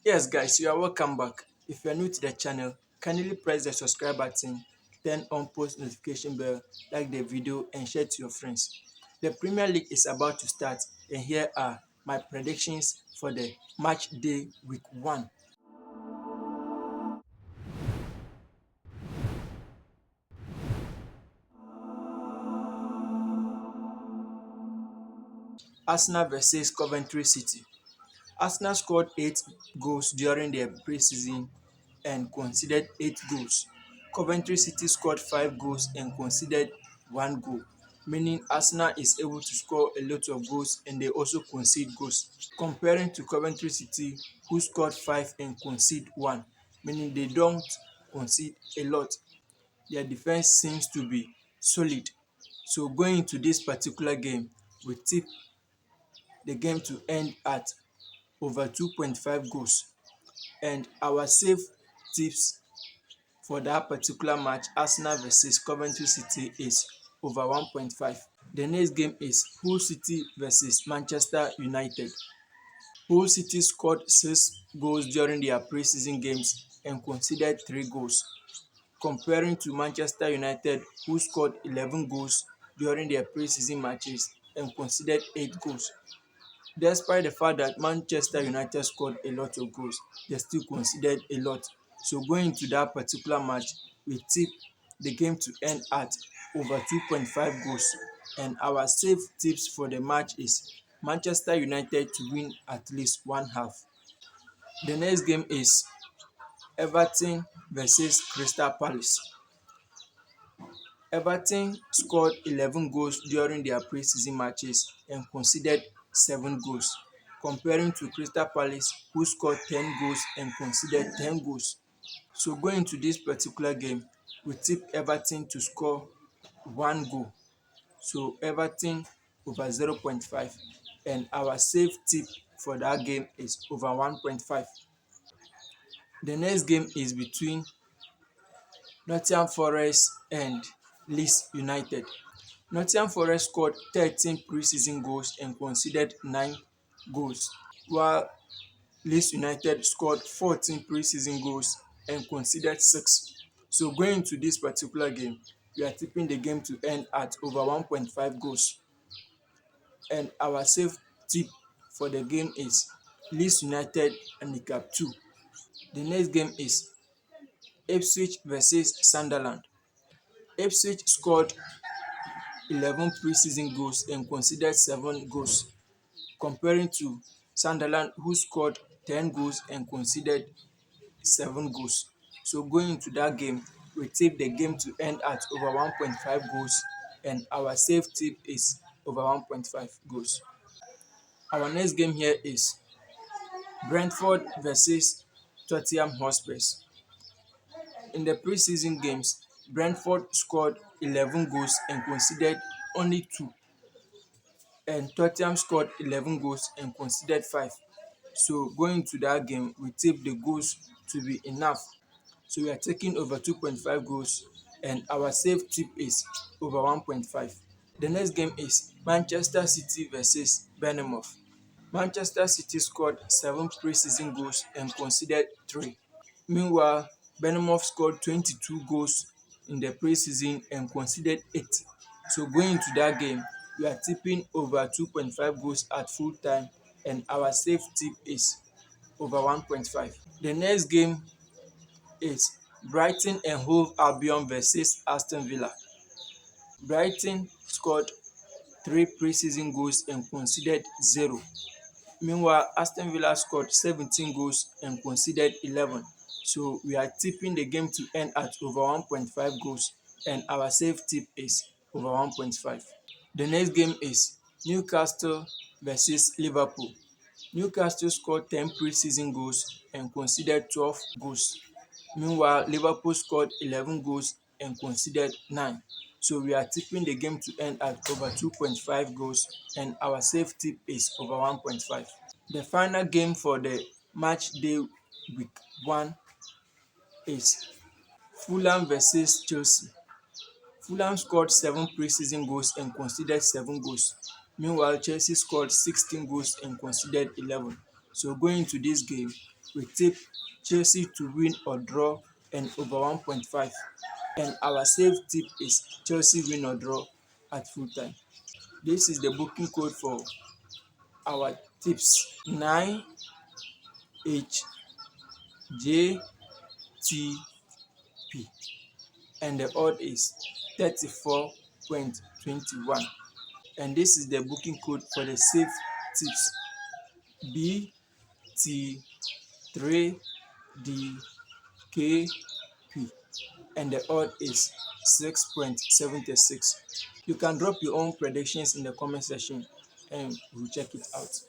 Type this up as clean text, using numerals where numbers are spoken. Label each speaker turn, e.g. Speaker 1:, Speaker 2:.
Speaker 1: Yes, guys, you are welcome back. If you are new to the channel, kindly press the subscribe button, turn on post notification bell, like the video, and share to your friends. The Premier League is about to start, and here are my predictions for the match day week 1. Arsenal versus Coventry City. Arsenal scored 8 goals during their preseason and conceded 8 goals. Coventry City scored 5 goals and conceded 1 goal, meaning Arsenal is able to score a lot of goals and they also concede goals. Comparing to Coventry City, who scored 5 and conceded 1, meaning they don't concede a lot. Their defense seems to be solid. So going into this particular game, we tip the game to end at over 2.5 goals. And our safe tips for that particular match, Arsenal versus Coventry City, is over 1.5. The next game is Hull City versus Manchester United. Hull City scored 6 goals during their preseason games and conceded 3 goals, comparing to Manchester United, who scored 11 goals during their preseason matches and conceded 8 goals. Despite the fact that Manchester United scored a lot of goals, they still conceded a lot. So going into that particular match, we tip the game to end at over 2.5 goals. And our safe tips for the match is Manchester United to win at least one half. The next game is Everton versus Crystal Palace. Everton scored 11 goals during their preseason matches and conceded 7 goals, comparing to Crystal Palace, who scored 10 goals and conceded 10 goals. So going into this particular game, we tip Everton to score 1 goal. So Everton over 0.5, and our safe tip for that game is over 1.5. The next game is between Nottingham Forest and Leeds United. Nottingham Forest scored 13 preseason goals and conceded 9 goals, while Leeds United scored 14 preseason goals and conceded 6. So going into this particular game, we are tipping the game to end at over 1.5 goals. And our safe tip for the game is Leeds United handicap 2. The next game is Ipswich versus Sunderland. Ipswich scored 11 preseason goals and conceded 7 goals, comparing to Sunderland, who scored 10 goals and conceded 7 goals. So going into that game, we tip the game to end at over 1.5 goals, and our safe tip is over 1.5 goals. Our next game here is Brentford versus Tottenham Hotspurs. In the preseason games, Brentford scored 11 goals and conceded only 2, and Tottenham scored 11 goals and conceded 5. So going to that game, we tip the goals to be enough. So we are taking over 2.5 goals, and our safe tip is over 1.5. The next game is Manchester City versus Bournemouth. Manchester City scored 7 preseason goals and conceded 3. Meanwhile, Bournemouth scored 22 goals in the preseason and conceded 8. So going into that game, we are tipping over 2.5 goals at full time, and our safe tip is over 1.5. The next game is Brighton and Hove Albion versus Aston Villa. Brighton scored 3 preseason goals and conceded 0. Meanwhile, Aston Villa scored 17 goals and conceded 11. So we are tipping the game to end at over 1.5 goals, and our safe tip is over 1.5. The next game is Newcastle versus Liverpool. Newcastle scored 10 preseason goals and conceded 12 goals. Meanwhile, Liverpool scored 11 goals and conceded 9. So we are tipping the game to end at over 2.5 goals, and our safe tip is over 1.5. The final game for the match day week 1 is Fulham versus Chelsea. Fulham scored 7 preseason goals and conceded 7 goals. Meanwhile, Chelsea scored 16 goals and conceded 11. So going into this game, We tip Chelsea to win or draw and over 1.5. And our safe tip is Chelsea win or draw at full time. This is the booking code for our tips: 9HJTP, and the odd is 34.21. And this is the booking code for the safe tips: BT3DKP, and the odd is 6.76. You can drop your own predictions in the comment section and we'll check it out.